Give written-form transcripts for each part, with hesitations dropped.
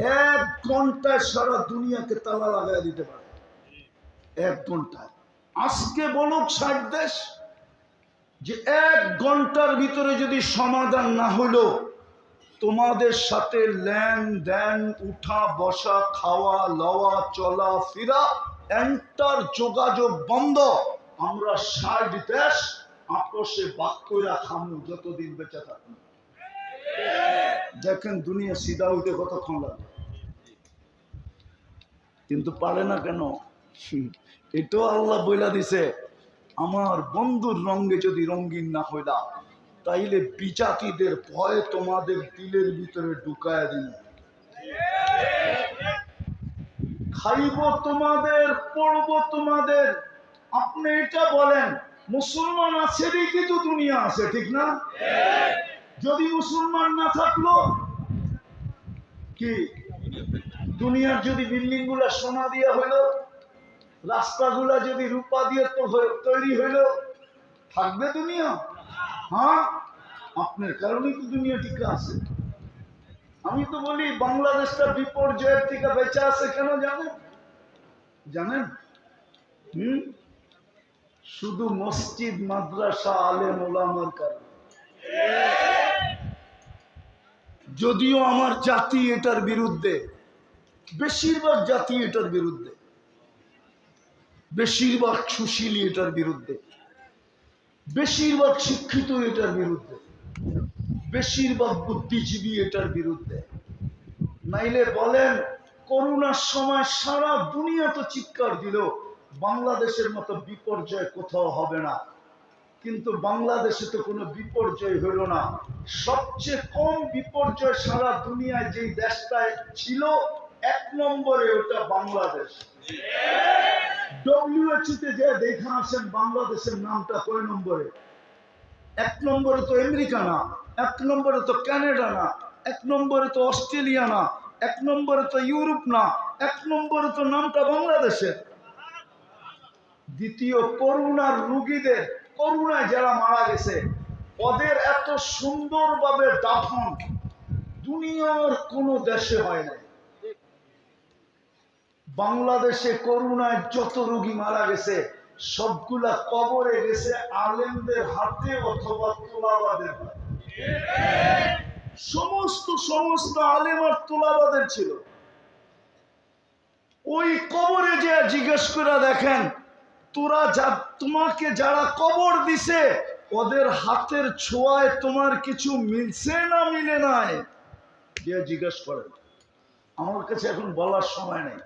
1 ঘন্টায় সারা দুনিয়াকে তালা লাগাই দিতে পারে। 1 ঘন্টায়। আজকে বলুক 60 দেশ যে 1 ঘন্টার ভিতরে যদি সমাধান না হলো, তোমাদের সাথে লেনদেন, উঠা বসা, খাওয়া লওয়া, চলা ফিরা, এন্টার যোগাযোগ বন্ধ। আমরা 60 দেশ আপোষে বাক কইরা খামু যতদিন বেঁচে থাকবো। দেখেন দুনিয়া সিধা হইতে কতক্ষণ লাগে, কিন্তু পারে না কেন? এটাও আল্লাহ বইলা দিছে, আমার বন্ধুর রঙে যদি রঙিন না হইলা, তাইলে বিজাতিদের ভয় তোমাদের দিলের ভিতরে ঢুকায় দিন। খাইব তোমাদের, পড়ব তোমাদের। আপনি এটা বলেন, মুসলমান আছে দেখি তো দুনিয়া আছে, ঠিক না? যদি মুসলমান না থাকলো কি, দুনিয়ার যদি বিল্ডিং গুলা সোনা দিয়া হইলো, রাস্তাগুলা যদি রূপা দিয়ে তৈরি হইলো, থাকবে দুনিয়া? হ্যাঁ, আপনার কারণেই তো দুনিয়া টিকে আছে। আমি তো বলি বাংলাদেশটা বিপর্যয়ের থেকে বেঁচে আছে কেন জানেন? জানেন? শুধু মসজিদ, মাদ্রাসা, আলেম ওলামার কারণে। যদিও আমার জাতি এটার বিরুদ্ধে, বেশিরভাগ জাতি এটার বিরুদ্ধে, বেশিরভাগ সুশীলী এটার বিরুদ্ধে, বেশিরভাগ শিক্ষিত এটার বিরুদ্ধে, বেশিরভাগ বুদ্ধিজীবী এটার বিরুদ্ধে। নাইলে বলেন, করোনার সময় সারা দুনিয়া তো চিৎকার দিল বাংলাদেশের মতো বিপর্যয় কোথাও হবে না, কিন্তু বাংলাদেশে তো কোনো বিপর্যয় হইল না। সবচেয়ে কম বিপর্যয় সারা দুনিয়ায় যেই দেশটায় ছিল 1 নম্বরে, ওটা বাংলাদেশ। WHO-তে যে দেখা আসেন বাংলাদেশের নামটা কয় নম্বরে? 1 নম্বরে তো আমেরিকা না, 1 নম্বরে তো কানাডা না, 1 নম্বরে তো অস্ট্রেলিয়া না, 1 নম্বরে তো ইউরোপ না, 1 নম্বরে তো নামটা বাংলাদেশের। দ্বিতীয়, করোনার রোগীদের, করোনায় যারা মারা গেছে ওদের এত সুন্দরভাবে দাফন দুনিয়ার কোন দেশে হয় না। বাংলাদেশে করোনায় যত রোগী মারা গেছে সবগুলা কবরে গেছে আলেমদের হাতে অথবা তোলাবাদের হাতে। সমস্ত আলেম আর তোলাবাদের ছিল। ওই কবরে যে জিজ্ঞেস করে দেখেন, তোমাকে যারা কবর দিছে ওদের হাতের ছোঁয়ায় তোমার কিছু মিলছে না মিলে নাই, যে জিজ্ঞেস করেন। আমার কাছে এখন বলার সময় নেই,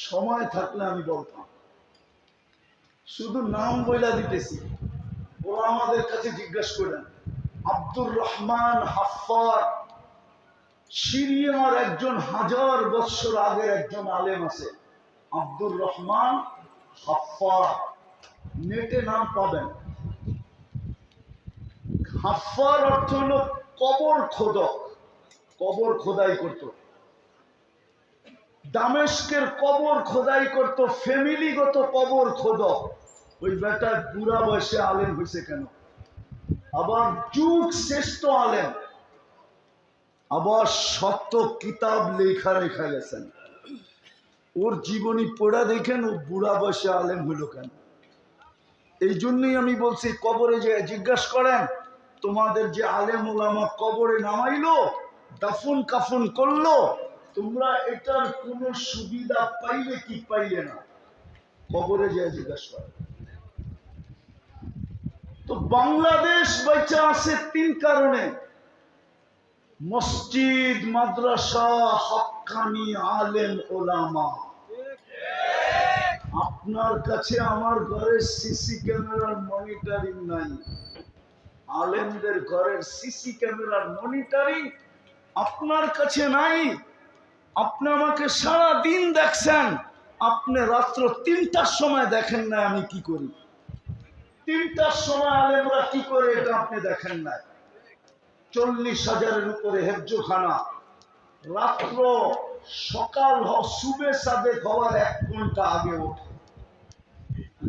সময় থাকলে আমি বলতাম। শুধু নাম বইলা দিতেছি, ওরা আমাদের কাছে জিজ্ঞেস করেন। আব্দুর রহমান হাফফার, সিরিয়ার একজন 1000 বছর আগের একজন আলেম আছে, আব্দুর রহমান হাফফার, নেটে নাম পাবেন। হাফফার অর্থ হল কবর খোদক, কবর খোদাই করত। দামেস্কের কবর খোদাই করত, ফ্যামিলিগত কবর খোদক। ওই বেটা বুড়া বয়সে আলেম হয়েছে কেন? আবার যুগ শ্রেষ্ঠ আলেম, আবার শত কিতাব লেখা গেছেন। ওর জীবনী পড়া দেখেন ও বুড়া বয়সে আলেম হইল কেন? এই জন্যই আমি বলছি, কবরে যে জিজ্ঞাসা করেন, তোমাদের যে আলেম ওলামা কবরে নামাইলো, দাফন কাফন করলো, তোমরা এটার কোনো সুবিধা পাইলে কি পাইলে না? কবরে যে জিজ্ঞাসা করেন। তো বাংলাদেশ বেঁচে আছে 3 কারণে: মসজিদ, মাদ্রাসা, হক্কানি আলেম ওলামা। আপনার কাছে আমার ঘরের সিসি ক্যামেরার মনিটরিং নাই, আলেমদের ঘরের সিসি ক্যামেরার মনিটরিং আপনার কাছে নাই। আপনি আমাকে সারা দিন দেখছেন, আপনি রাত্র 3টার সময় দেখেন না আমি কি করি। 3টার সময় আলেমরা কি করে এটা আপনি দেখেন না। 40,000-এর উপরে হেফজোখানা, রাত্র সকাল সুবে সাদেক হওয়ার 1 ঘন্টা আগে ওঠে,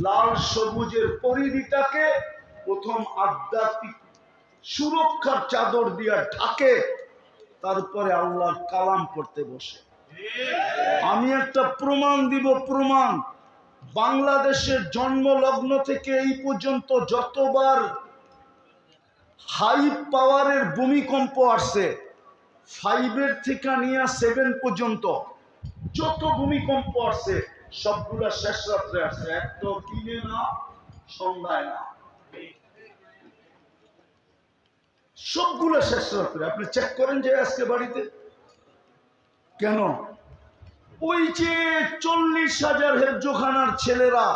লাল সবুজের পরিধিটাকে প্রথম আধ্যাত্মিক সুরক্ষার চাদর দিয়ে ঢাকে, তারপরে আল্লাহর কালাম পড়তে বসে। আমি একটা প্রমাণ দিব, প্রমাণ। বাংলাদেশের জন্মলগ্ন থেকে এই পর্যন্ত যতবার হাই পাওয়ারের ভূমিকম্প আসছে, 5 থেকে নিয়ে 7 পর্যন্ত যত ভূমিকম্প আসছে সবগুলা শেষ রাত্রে আসছে, একটা দিনে না, সন্ধ্যায় না, সবগুলো শেষ রাত্রে। আপনি চেক করেন যে আজকে বাড়িতে কেন? ওই যে 40,000 হেফজোখানার ছেলেরা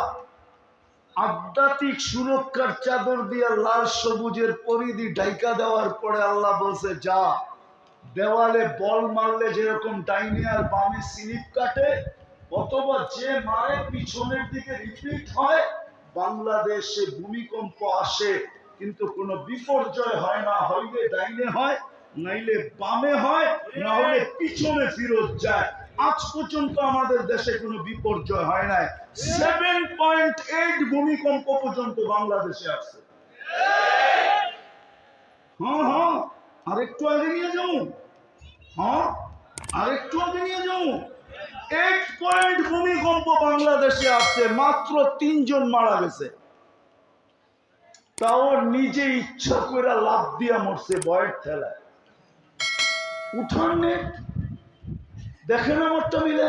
আধ্যাত্মিক সুরক্ষার চাদর দিয়ে লাল সবুজের পরিধি ঢাইকা দেওয়ার পরে আল্লাহ বলছে, যা দেওয়ালে বল মারলে যেরকম ডাইনে আর বামে স্লিপ কাটে, অথবা যে মারে পিছনের দিকে রিপিট হয়, বাংলাদেশে ভূমিকম্প আসে কিন্তু কোনো বিপর্যয় হয় না। হইলে ডাইনে হয়, নাইলে বামে হয়, না হলে পিছনে ফিরত যায়। আজ পর্যন্ত আমাদের দেশে কোনো বিপর্যয় হয় নাই। 7.8 ভূমিকম্প পর্যন্ত বাংলাদেশে আসছে। হ্যাঁ, আরেকটু আগে নিয়ে যাও, আরেকটু আগে নিয়ে যাও। 8 পয়েন্ট ভূমিকম্প বাংলাদেশে আসছে, মাত্র 3 জন মারা গেছে। তাও নিজে ইচ্ছা করে লাভ দিয়া মরছে বয়ের ঠেলায়। উঠান নেট দেখেন আমারটা মিলে।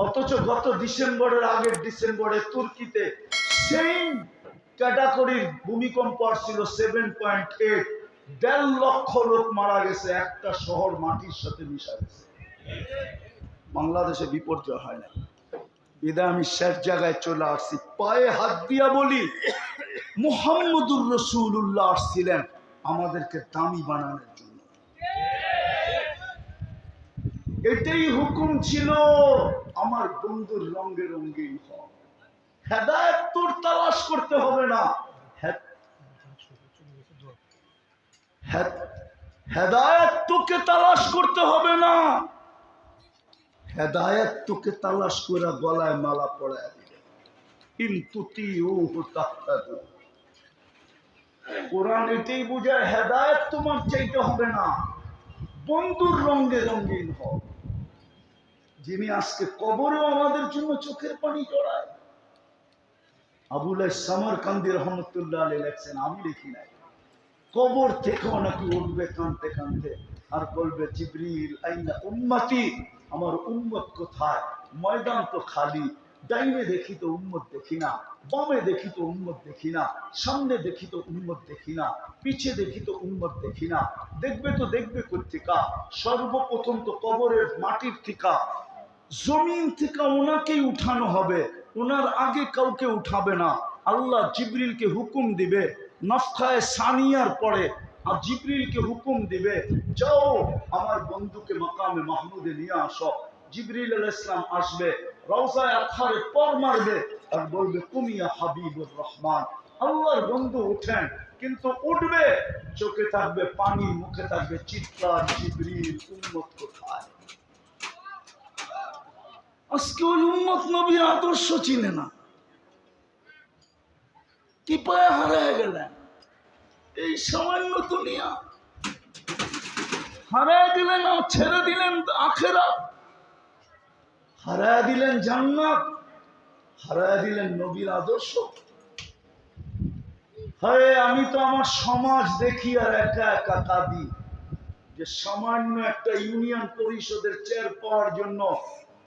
অথচ গত ডিসেম্বরের আগের ডিসেম্বরে তুর্কিতে সেম ক্যাটাগরির ভূমিকম্প আসছিল 7.8, 1.5 লক্ষ লোক মারা গেছে, একটা শহর মাটির সাথে মিশা গেছে। বাংলাদেশে বিপর্যয় হয় না। বিদায় আমি শেষ জায়গায় চলে আসছি, পায়ে হাত দিয়া বলি, মুহাম্মদুর রাসূলুল্লাহ আসছিলেন আমাদেরকে দামি বানানোর জন্য। এটাই হুকুম ছিল, আমার বন্ধুর রঙে রঙিন হও। হেদায়েত তোর তালাশ করতে হবে না, হেদায়েত তোকে তালাশ করতে হবে না, হেদায়েত তোকে তালাশ করে গলায় মালা পড়ায় দিবে। কিন্তু কোরআন এটাই বোঝায়, হেদায়েত তোমার চাইতে হবে না, বন্ধুর রঙে রঙিন হও। যিনি আজকে কবরেও আমাদের জন্য চোখের পানি জড়ায়। আবুল সামারকান্দি রহমতুল্লাহ আলাইহি লেখছেন, আমি লিখি নাই, কবর থেকেও নাকি উঠবে কানতে কানতে আর বলবে, জিবরিল আইনা উম্মতি, আমার উম্মত কোথায়? ময়দান তো খালি, ডাইনে দেখি তো উম্মত দেখি না, বামে দেখি তো উম্মত দেখি না, সামনে দেখি তো উম্মত দেখি না, পিছে দেখি তো উম্মত দেখি না। দেখবে তো দেখবে কোত্থেকা? সর্বপ্রথম তো কবরের মাটির থেকে, জমিন থেকে ওনাকেই উঠানো হবে, ওনার আগে কাউকে উঠাবে না। আল্লাহ জিবরিলকে হুকুম দিবে, নফখায়ে সানিয়ার পরে আর জিবরিলকে হুকুম দিবে, যাও আমার বন্ধুকে মাকামে মাহমুদে নিয়ে আসো। জিবরিল আলাইহিস সালাম আসবে, রওজায়ে আতহারে পর মারবে আর বলবে, কুমিয়া হাবিবুর রহমান। আল্লাহর বন্ধু উঠেন, কিন্তু উঠবে চোখে থাকবে পানি, মুখে থাকবে চিৎকার, জিবরিল উম্মত কোথায়? আজকে ওই উম্মত নবীর আদর্শ চিনে না, কি পায়ে হারায় গেলেন। এই সামান্য দুনিয়া হারায় দিলেন, ছেড়ে দিলেন আখিরাত, হারায় দিলেন জান্নাত, হারায় দিলেন নবীর আদর্শ। হ্যাঁ, আমি তো আমার সমাজ দেখি আর একা একা কাঁদি, যে সামান্য একটা ইউনিয়ন পরিষদের চেয়ার পাওয়ার জন্য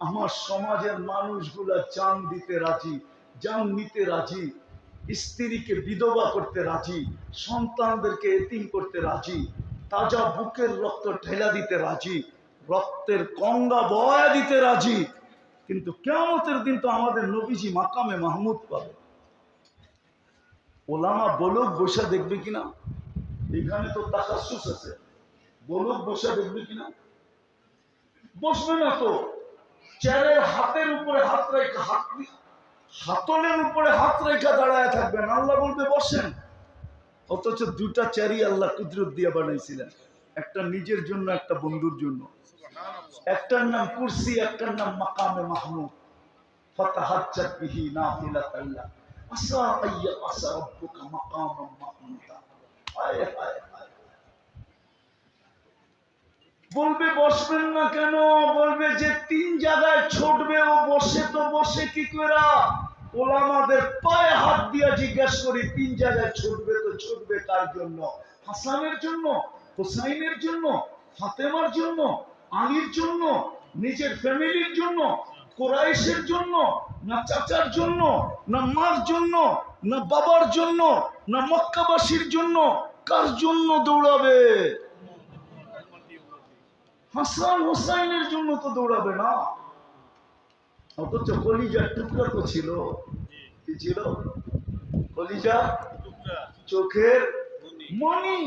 আমার সমাজের মানুষগুলা জান দিতে রাজি, জান নিতে রাজি, স্ত্রীকে বিধবা করতে রাজি, সন্তানদেরকে এতিম করতে রাজি, তাজা বুকের রক্ত ঢেলা দিতে রাজি, রক্তের গঙ্গা বয়া দিতে রাজি। কিন্তু কিয়ামতের দিন তো আমাদের নবীজি মাকামে মাহমুদ পাবে। ওলামা বলুক বসে দেখবে কিনা, এখানে তো তাকাসসুস আছে, বলুক বসে দেখবে কিনা? বসবে না তো, চেয়ারের হাতের উপরে হাত রেখে, হাতলের উপরে হাত রেখা দাঁড়ায় থাকবেন, আল্লাহ বলবে বসেন। অথচ দুটা চেয়ারই আল্লাহ কুদরত দিয়ে বানাইছিলেন, একটা নিজের জন্য, একটা বন্ধুর জন্য। একটার নাম কুরসি, একটার নাম মাকামে মাহমুদ। ফাতাহাজ্জাত বিহি নাফিলাতান লাক আসা আইয়া আসা রাব্বুকা মাকামান মাহমুদা। হায় হায় হায়, বলবে বসবেন না কেন? বলবে যে 3 জায়গায় ছুটবে, ও বসে তো বসে কি করে? ওলামাদের পায়ে হাত দিয়া জিজ্ঞাসা করি, 3 জায়গায় ছুটবে তো ছুটবে কার জন্য? হাসানের জন্য, হুসাইনের জন্য, ফাতেমার জন্য, আলীর জন্য, নিজের ফ্যামিলির জন্য, কুরাইশের জন্য, না চাচার জন্য, না মার জন্য, না বাবার জন্য, না মক্কাবাসীর জন্য? কার জন্য দৌড়াবে? হাসান হুসাইনের জন্য তো দৌড়াবে না। অথচ কলিজার টুকরা তো ছিল। কি ছিল? কলিজা, চোখের মনি।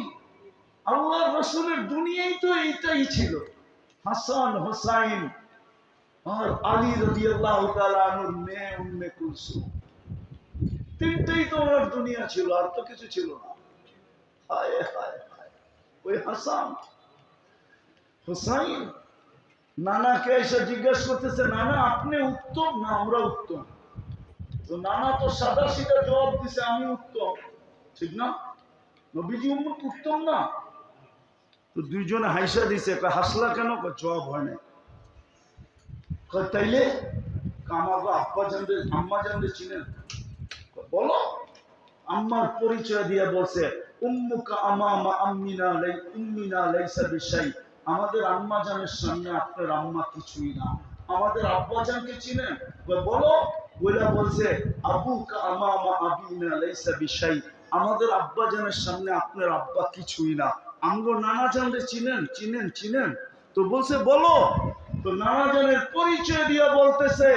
আল্লাহ রসুলের দুনিয়াই তো এইটাই ছিল, হাসান হুসাইন আর আলী রাদিয়াল্লাহু তাআলা আনহুর মেয়ে উম্মে কুলসুম। 3টাই তো ওনার দুনিয়া ছিল, আর তো কিছু ছিল না। হায় হায় হায়, ওই হাসান হুসাইন নানাকে এসে জিজ্ঞাসা করতেছে, নানা আপনি উত্তম না আমরা উত্তম? তো নানা তো সাদা সিধা জবাব দিছে, আমি উত্তম। ঠিক না? নবীজি উম্মত উত্তম না? তো দুইজনে হাইসা দিছে। হাসলা কেন? জবাব হয় না। তাইলে আমাকে আব্বা জানবে আম্মা জানবে চিনেন? বলো। আম্মার পরিচয় দিয়ে বলছে, উম্মুকা আমামা আম্মিনা উম্মিনা লাইসা বিশাই। আমাদের আম্মা জানের সামনে আপনার আম্মা কিছুই না। আমাদের আব্বা জানকে চিনেন? বলো। ওইটা বলছে, আবুকা আমামা আবিনা লাইসা বিশাই। আমাদের আব্বা জানের সামনে আপনার আব্বা কিছুই না। আমগো নানা জানলে চিনেন? চিনেন চিনেন। তো বলছে বলো। তো নানা জানের পরিচয় দিয়ে বলতেছে,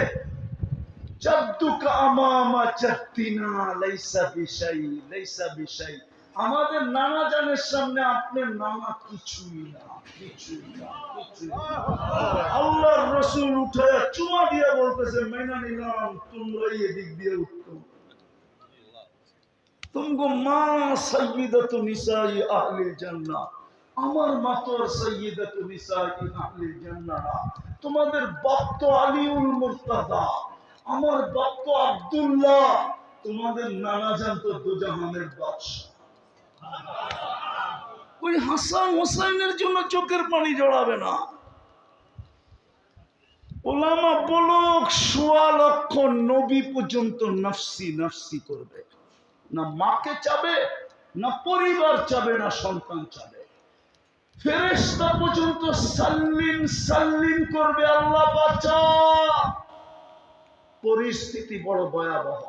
আমাদের নানা জানের সামনে আপনার নানা কিছুই না, কিছুই না, কিছুই না। আল্লাহর রসুল উঠে চুমা দিয়ে বলতেছে, মেনে নিলাম তোমরাই এদিক দিয়ে উত্তম। তুমগো মা সাইয়্যিদাতু নিসাই আহলিল জান্নাহ, আমার মা তো সাইয়্যিদাতু নিসাই আহলিল জান্নাহ। তোমাদের বাপ তো আলীউল মুর্তাজা, আমার বাপ তো আব্দুল্লাহ, তোমাদের নানা জান তো দুজাহানের বাদশা। ওই হাসান হুসাইনের জন্য চোখের পানি জড়াবে না। ওলামা বলক ১৬ লক্ষ নবী পর্যন্ত নফসি নফসি করবে না, মাকে চাবে না, পরিবার চাবে না, সন্তান চাবে। ফেরেশতা পর্যন্ত সাল্লিম সাল্লিম করবে, আল্লাহ বাঁচা। পরিস্থিতি বড় ভয়াবহ।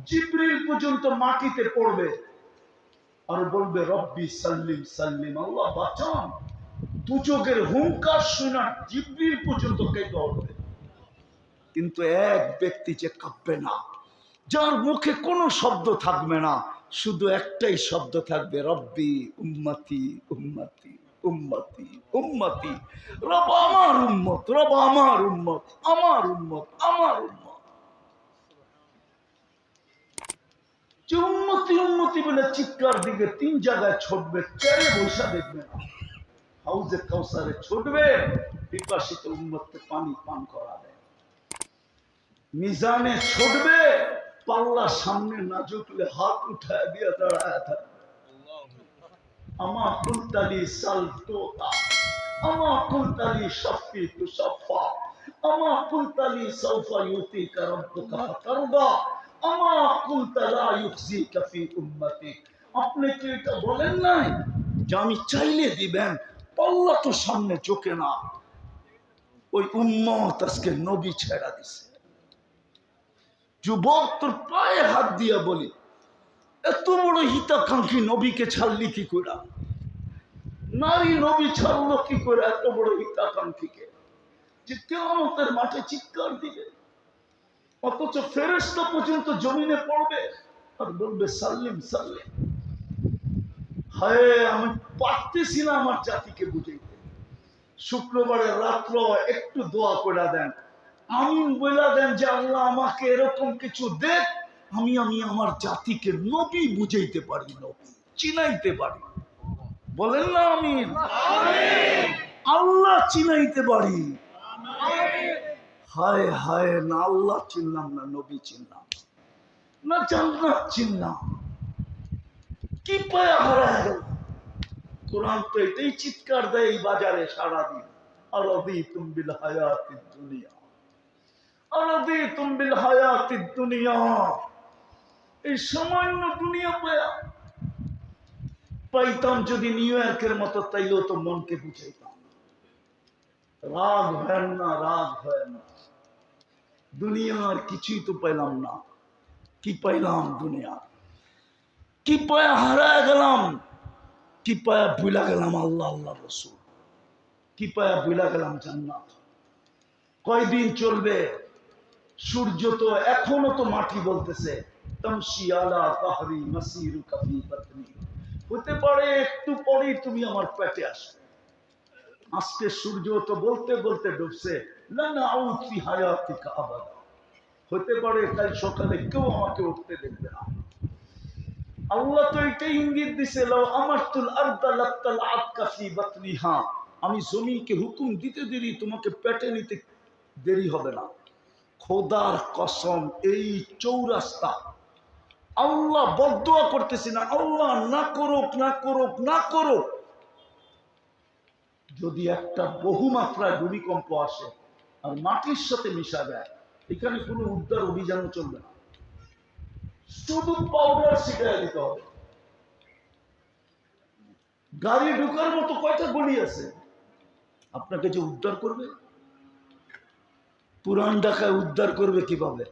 জিবরিল পর্যন্ত মাটিতে পড়বে আর বলবে, রব্বি সাল্লিম সাল্লিম, আল্লাহ বাঁচান। দুজকের হুঙ্কার শোনা জিবরিল পর্যন্ত কেঁপে উঠবে। কিন্তু এক ব্যক্তি যে কাঁপবে না, যার মুখে কোনো শব্দ থাকবে না, শুধু একটাই শব্দ থাকবে, রব্বি উম্মতি উম্মতি উম্মতি উম্মতি। রব আমার উম্মত, রব আমার উম্মত, আমার উম্মত, আমার উম্মত। যে উন্নতি উন্নতি বলে চিৎকার দিকে 3 জায়গায় ছুটবে, চেয়ারে বসা দেখবে না, হাউজে কাউসারে ছুটবে, পিপাসিত উম্মতকে পানি পান করাবে। মিজানে ছুটবে, পাল্লা সামনে না ঝুঁকলে হাত উঠায় দিয়ে দাঁড়ায় থাকবে। আমা কুলতালি সাল তোতা, আমা কুলতালি শাফি তুশাফা, আমা কুলতালি সাউফা ইউতিকা রাব্বুকা ফাতারদা, আমা কুলতা লা ইউখজিকা ফি উম্মতি। আপনি কি এটা বলেন নাই যে আমি চাইলে দিবেন? পাল্লা তো সামনে ঝুঁকে না। ওই উম্মত আজকে নবী ছেড়া দিছে। যুবক, তোর পায়ে হাত দিয়া বলি, এত বড় হিতাকাঙ্ক্ষী নবীকে ছাড়লি কি করে? নারী নবী ছাড়লো কি করে এত বড় হিতাকাঙ্ক্ষীকে, যে কিয়ামতের মাঠে চিৎকার দিবে? অথচ ফেরেশতা পর্যন্ত জমিনে পড়বে আর বলবে সাল্লিম সাল্লিম। হায়, আমি পারতেছি না আমার জাতিকে বুঝাইতে। শুক্রবারের রাত্র একটু দোয়া করে দেন, আমিন বলে দেন যে আল্লাহ আমাকে এরকম কিছু দেখ, আমি আমার জাতিকে নবী বুঝাইতে পারি, নবী চিনাইতে পারি। বলেন না আমিন। আল্লাহ চিনাইতে পারি। হায় হায়, না আল্লাহ চিনলাম না, নবী চিনলাম না, জান্নাত চিনলাম, কি পায়া হারায় গেল। কোরআন তো এটাই চিৎকার দেয় এই বাজারে সারাদিন, আরাদিতুম বিল হায়াতিদ দুনিয়া, আরাদিতুম বিল হায়াতিদ দুনিয়া। এই সামান্য দুনিয়া পাইতাম যদি নিউ ইয়র্কের মতো, তাইলেও তো মনকে বুঝাইতাম। রাগ হয় না, রাগ হয় না। দুনিয়ার কিছুই তো পাইলাম না। কি পাইলাম? দুনিয়া কি পায়া হারায় গেলাম? কি পায়া ভুলা গেলাম আল্লাহ আল্লাহ রসুল? কি পায়া ভুলা গেলাম জান্নাত? কয়দিন চলবে? সূর্য তো এখনো তো মাটি বলতেছে, তামশি আলা তাহরি মাসিরু কাফি বাতনি। হতে পারে একটু পরেই তুমি আমার পেটে আসবে। আজকে সূর্য তো বলতে বলতে ডুবছে, লানা আউতি হায়াতিকা আবাদা। হতে পারে কাল সকালে কেউ আমাকে উঠতে দেখবে না। আল্লাহ তো এটাই ইঙ্গিত দিছে, লাউ আমারতুল আরদা লাতাল আতকা ফি বাতনিহা। আমি জমিনকে হুকুম দিতে দেরি, তোমাকে পেটে নিতে দেরি হবে না। খোদার কসম, এই চৌরাস্তা আল্লাহ বদদুয়া করতেছি না, আল্লাহ না করুক, না করুক, না করুক। যদি একটা বহুমাত্রায় ভূমিকম্প আসে আর মাটির সাথে মিশা যায়, এখানে কোনো উদ্ধার অভিযানও চলবে না, শুধু পাউডার ছিটাই দিতে হবে। গাড়ি ঢুকার মতো কয়টা গলি আছে, আপনাকে যে উদ্ধার করবে? পুরান ঢাকায় উদ্ধার করবে কিভাবে?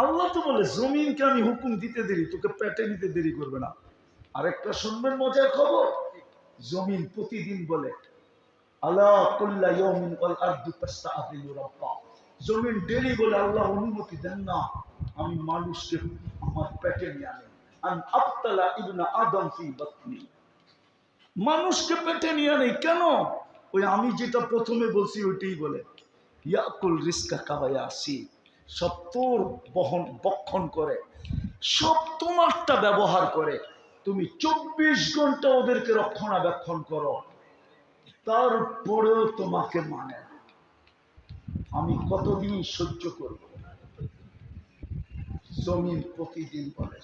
আল্লাহ তো বলে জমিনকে আমি হুকুম দিতে দেরি, তোকে পেটে নিতে দেরি করবে না। আরেকটা শুনবেন মজার খবর, জমিন প্রতিদিন বলে আল্লাহ কুল্লা ইয়াউমিন ওয়াল আরদু তাস্তাআযিনু রাব্বা। জমিন ডেলি বলে আল্লাহ অনুমতি দেন না আমি মানুষকে আমার পেটে নিয়ে আনি, আন আবতালা ইবনা আদম ফি বাতনি। মানুষকে পেটে নিয়ে আনি কেন? ওই আমি যেটা প্রথমে বলছি ওইটাই বলে, ইয়াকুল রিজকা কাওয়ায়াসি। সব তোর বক্ষণ করে, সব তোমারটা ব্যবহার করে। তুমি 24 ঘন্টা ওদেরকে রক্ষণাবেক্ষণ করো, তারপরেও তোমাকে মানে না। আমি কতদিন সহ্য করব? জমিন প্রতিদিন বলে,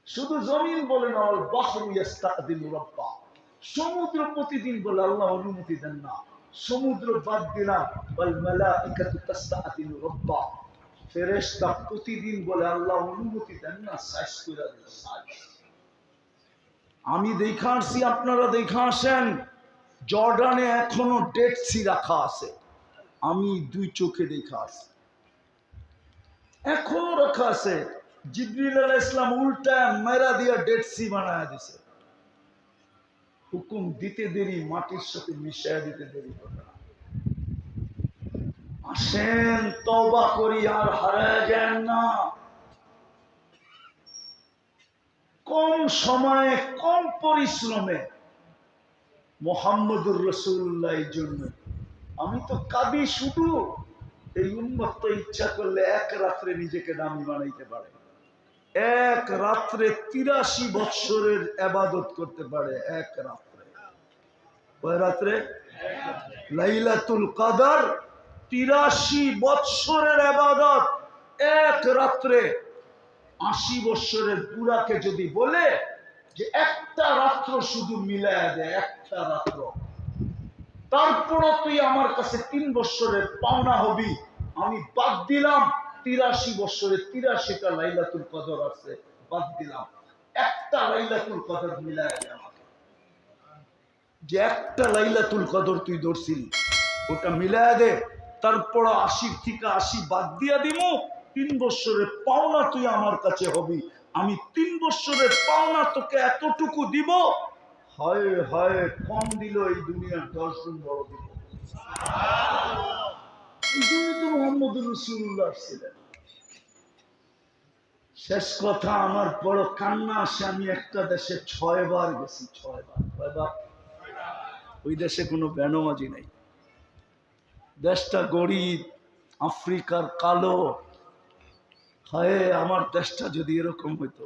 শুধু জমিন বলে না, বাহরু ইস্তাদিনু রাব্বা। সমুদ্র প্রতিদিন বলে আল্লাহ অনুমতি দেন না। সমুদ্র বাদ দিলাম, ওয়াল মালাইকাতু তাস্তাদিনু রাব্বা। ফেরেশতা প্রতিদিন বলে আল্লাহ অনুমতি দেন না, সাইজ করে দেন সাইজ। আমি দেখা আসছি, আপনারা দেখা আসেন, জর্ডানে এখনো ডেড সি রাখা আছে। আমি 2 চোখে দেখা আসছি, এখনো রাখা আছে। জিবরিল আলাইহিস সালাম উল্টা মেরা দিয়া ডেড সি বানায় দিছে। হুকুম দিতে দেরি, মাটির সাথে মিশায় দিতে দেরি হবে না। আসেন তওবা করি, আর হারায় যান না। কম সময়ে কম পরিশ্রমে মুহাম্মদুর রাসূলুল্লাহর জন্য আমি তো কাঁদি শুধু। এই উম্মত তো ইচ্ছা করলে এক রাত্রে নিজেকে দামি বানাইতে পারে। এক রাত্রে 83 বৎসরের ইবাদত করতে পারে। এক রাত্রে, কয় রাত্রে? লাইলাতুল কদর 83 বৎসরের ইবাদত এক রাত্রে। 80 বৎসরের বুড়াকে যদি বলে যে একটা রাত্র শুধু মিলায়া দে, একটা রাত্র, তারপরও তুই আমার কাছে 3 বৎসরের পাওনা হবি, আমি বাদ দিলাম 83 বৎসরে 83টা লাইলাতুল কদর আছে, বাদ দিলাম। একটা লাইলাতুল কদর মিলায়া দে আমাকে। যে একটা লাইলাতুল কদর তুই ধরছিলি ওটা মিলায়া দে, তারপর 80 থেকে 80 বাদ দিয়া দিমু। 3 বৎসরের পাওনা তুই আমার কাছে হবি, আমি 3 বৎসরের পাওনা তোকে এতটুকু দিব। হয় হয় কম দিল, এই দুনিয়ার 10 গুণ বড় দিব। এই জন্য তো মুহাম্মদুর রাসূলুল্লাহ ছিলেন। শেষ কথা, আমার বড় কান্না আসে, আমি একটা দেশে 6 বার গেছি। 6 বার। কয়বার? ওই দেশে কোনো বেনামাজি নাই। দেশটা গরিব, আফ্রিকার কালো। হায় আমার দেশটা যদি এরকম হইতো।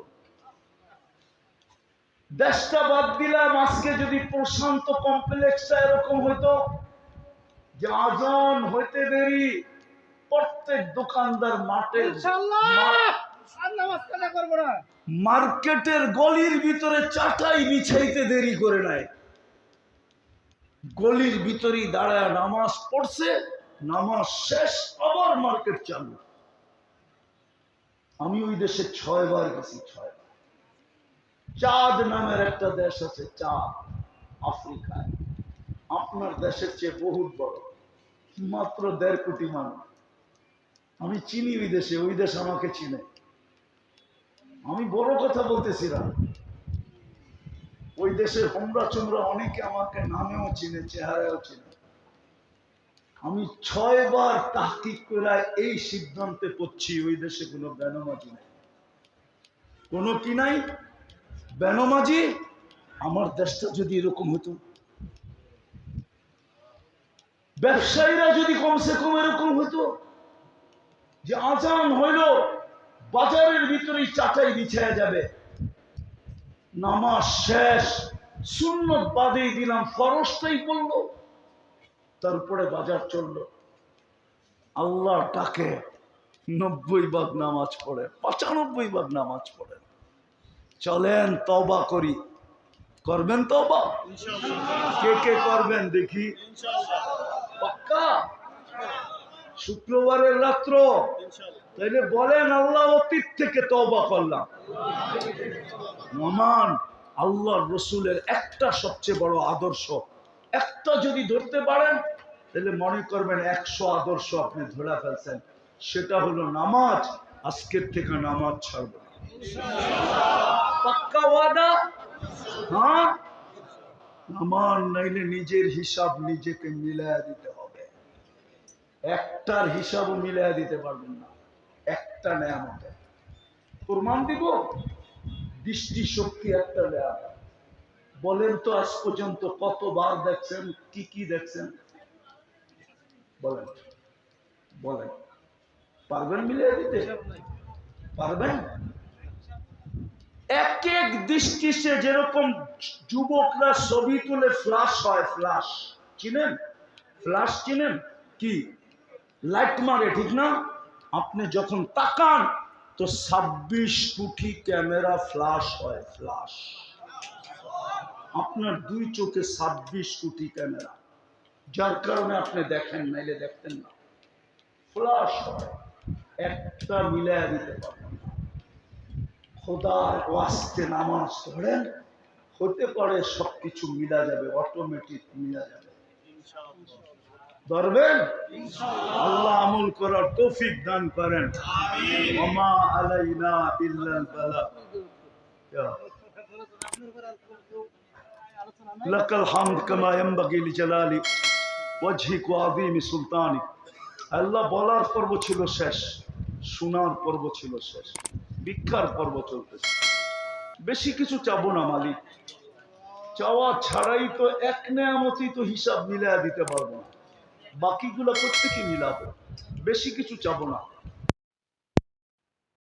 দেশটা বাদ দিলাম, আজকে যদি প্রশান্ত কমপ্লেক্সটা এরকম হইতো যে আজান হইতে দেরি, প্রত্যেক দোকানদার মার্কেটের গলির ভিতরে চাটাই বিছাইতে দেরি করে নাই। গলির ভিতরেই দাঁড়ায় নামাজ পড়ছে, নামাজ শেষ আবার মার্কেট চালু। আমি ওই দেশে 6 বার গেছি, 6 বার। চাঁদ নামের একটা দেশ আছে, চাঁদ, আফ্রিকায়, আপনার দেশের চেয়ে বহুত বড়, মাত্র 1.5 কোটি মানুষ। আমি চিনি ওই দেশে, ওই দেশ আমাকে চিনে। আমি বড় কথা বলতেছি না, ওই দেশের হোমরা চোমরা অনেকে আমাকে নামেও চিনে, চেহারাও চিনে। আমি 6 বার তাহকিক করে এই সিদ্ধান্তে পড়ছি ওই দেশে কোনো বেনামাজি নাই। কোনো কি নাই? বেনামাজি। আমার দেশটা যদি এরকম হতো, ব্যবসায়ীরা যদি কমসে কম এরকম হতো যে আজান হইল বাজারের ভিতরেই চাটাই বিছায়া যাবে, নামাজ শেষ, সুন্নত বাদেই দিলাম, ফরজটাই পড়লো, তারপরে বাজার চললো। আল্লাহ ডাকে 90 ভাগ নামাজ পড়ে, 95 ভাগ নামাজ পড়ে। চলেন তওবা করি। করবেন তওবা? কে কে করবেন দেখি? পাক্কা? শুক্রবারের রাত্র তাইলে বলেন আল্লাহ অতীত থেকে তওবা করলাম। নমান আল্লাহর রসুলের একটা সবচেয়ে বড় আদর্শ, একটা যদি ধরতে পারেন তাহলে মনে করবেন 100 আদর্শ আপনি ধরে ফেলছেন। সেটা হলো নামাজ। আজকের থেকে নামাজ ছাড়ব না। পাক্কা ওয়াদা? হ্যাঁ। নামাজ নাইলে নিজের হিসাব নিজেকে মিলায়া দিতে হবে। একটার হিসাবও মিলায়া দিতে পারবেন না। একটা নেয়ামতে প্রমাণ দিব, দৃষ্টি শক্তি একটা নেয়ামত। বলেন তো আজ পর্যন্ত কতবার দেখছেন, কি কি দেখছেন? বলেন বলেন, পারবেন মিলিয়ে দিতে? পারবেন? এক এক দৃষ্টি সে, যেরকম যুবকরা ছবি তুলে ফ্লাশ হয়, ফ্লাশ চিনেন? ফ্লাশ চিনেন? কি লাইট মারে, ঠিক না? আপনি যখন তাকান তো 26 কোটি ক্যামেরা ফ্লাশ হয়, ফ্লাশ। আপনার 2 চোখে 26 কোটি ক্যামেরা, যার কারণে আপনি দেখেন, নাইলে দেখতেন না। ফ্লাশ হয়, একটা মিলায়া দিতে পারবেন না। খোদার ওয়াস্তে নামাজ ধরেন, হতে পারে সবকিছু মিলা যাবে, অটোমেটিক মিলা যাবে। ধরবেন? আল্লাহ আমল করার তৌফিক দান করেন। ওমা আলাইনা ইল্লাল বালাগ। লাকাল হামদ কামা ইয়ানবাগি লিজালালি ওয়াজহিক ওয়া আযীমি সুলতানিক। আল্লাহ বলার পর্ব ছিল শেষ, শোনার পর্ব ছিল শেষ, ভিক্ষার পর্ব চলতেছে। বেশি কিছু চাবো না মালিক, চাওয়া ছাড়াই তো এক নেয়ামতই তো হিসাব মিলায়া দিতে পারবো না, বাকিগুলো করতে কি মিলাবো? বেশি কিছু চাবো না।